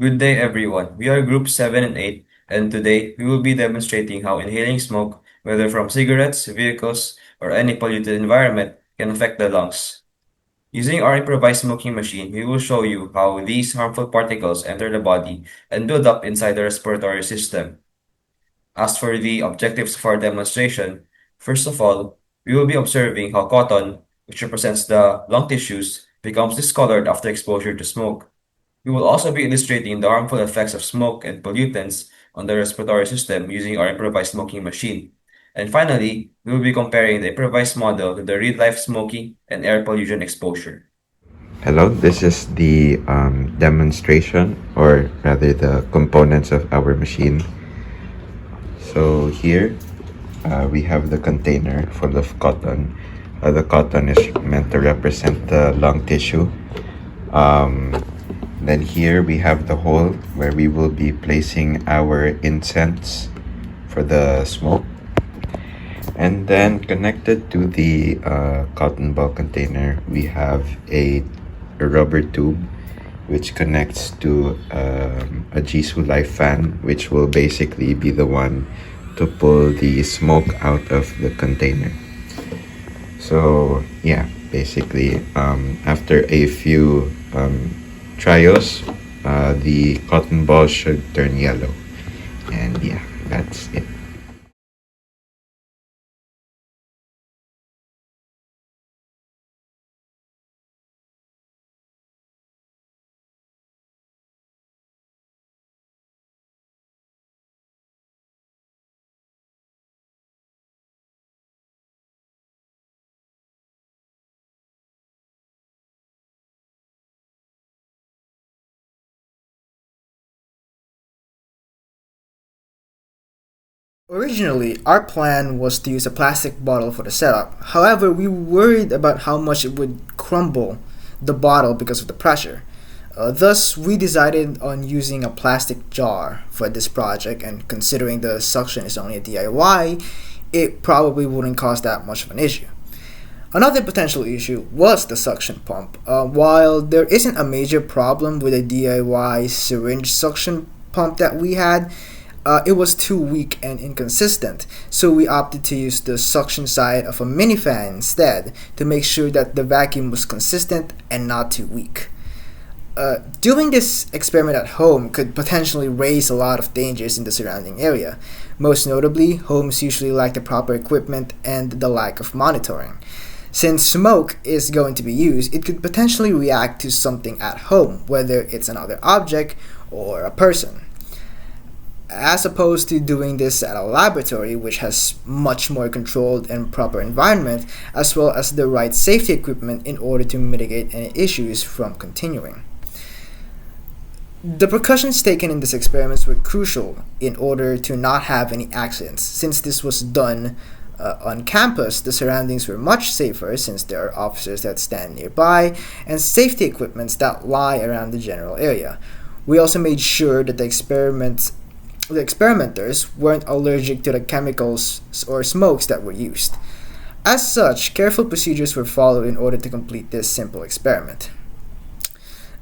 Good day, everyone. We are Group 7 and 8, and today we will be demonstrating how inhaling smoke, whether from cigarettes, vehicles, or any polluted environment, can affect the lungs. Using our improvised smoking machine, we will show you how these harmful particles enter the body and build up inside the respiratory system. As for the objectives of our demonstration, first of all, we will be observing how cotton, which represents the lung tissues, becomes discolored after exposure to smoke. We will also be illustrating the harmful effects of smoke and pollutants on the respiratory system using our improvised smoking machine. And finally, we will be comparing the improvised model to the real-life smoking and air pollution exposure. Hello, this is the demonstration, or rather the components of our machine. So here we have the container full of cotton. The cotton is meant to represent the lung tissue. Um, then here we have the hole where we will be placing our incense for the smoke. And then connected to the cotton ball container, we have a rubber tube which connects to a Jisoo Life fan, which will basically be the one to pull the smoke out of the container. So yeah, basically after a few trials, the cotton ball should turn yellow. And yeah, that's it. Originally, our plan was to use a plastic bottle for the setup. However, we worried about how much it would crumble the bottle because of the pressure. Thus, we decided on using a plastic jar for this project, and considering the suction is only a DIY, it probably wouldn't cause that much of an issue. Another potential issue was the suction pump. While there isn't a major problem with a DIY syringe suction pump that we had, it was too weak and inconsistent, so we opted to use the suction side of a mini fan instead to make sure that the vacuum was consistent and not too weak. Doing this experiment at home could potentially raise a lot of dangers in the surrounding area. Most notably, homes usually lack the proper equipment and the lack of monitoring. Since smoke is going to be used, it could potentially react to something at home, whether it's another object or a person, as opposed to doing this at a laboratory, which has much more controlled and proper environment, as well as the right safety equipment in order to mitigate any issues from continuing. The precautions taken in these experiments were crucial in order to not have any accidents. Since this was done on campus, the surroundings were much safer since there are officers that stand nearby and safety equipments that lie around the general area. We also made sure that the experimenters weren't allergic to the chemicals or smokes that were used. As such, careful procedures were followed in order to complete this simple experiment.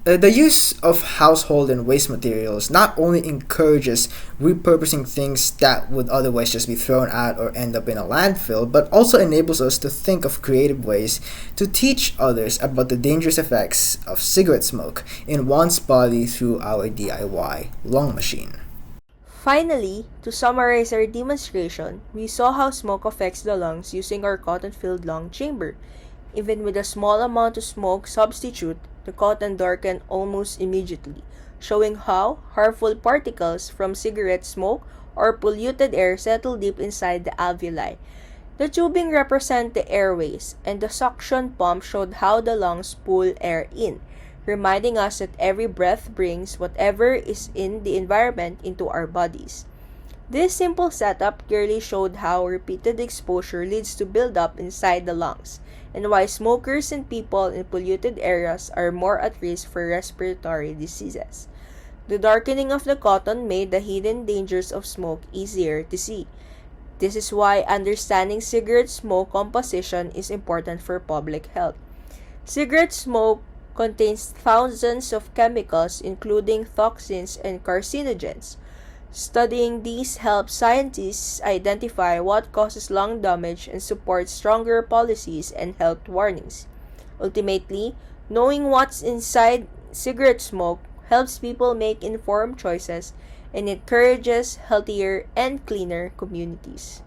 The use of household and waste materials not only encourages repurposing things that would otherwise just be thrown out or end up in a landfill, but also enables us to think of creative ways to teach others about the dangerous effects of cigarette smoke in one's body through our DIY lung machine. Finally, to summarize our demonstration, we saw how smoke affects the lungs using our cotton-filled lung chamber. Even with a small amount of smoke substitute, the cotton darkened almost immediately, showing how harmful particles from cigarette smoke or polluted air settle deep inside the alveoli. The tubing represent the airways, and the suction pump showed how the lungs pull air in, reminding us that every breath brings whatever is in the environment into our bodies. This simple setup clearly showed how repeated exposure leads to buildup inside the lungs, and why smokers and people in polluted areas are more at risk for respiratory diseases. The darkening of the cotton made the hidden dangers of smoke easier to see. This is why understanding cigarette smoke composition is important for public health. Cigarette smoke contains thousands of chemicals, including toxins and carcinogens. Studying these helps scientists identify what causes lung damage and support stronger policies and health warnings. Ultimately, knowing what's inside cigarette smoke helps people make informed choices and encourages healthier and cleaner communities.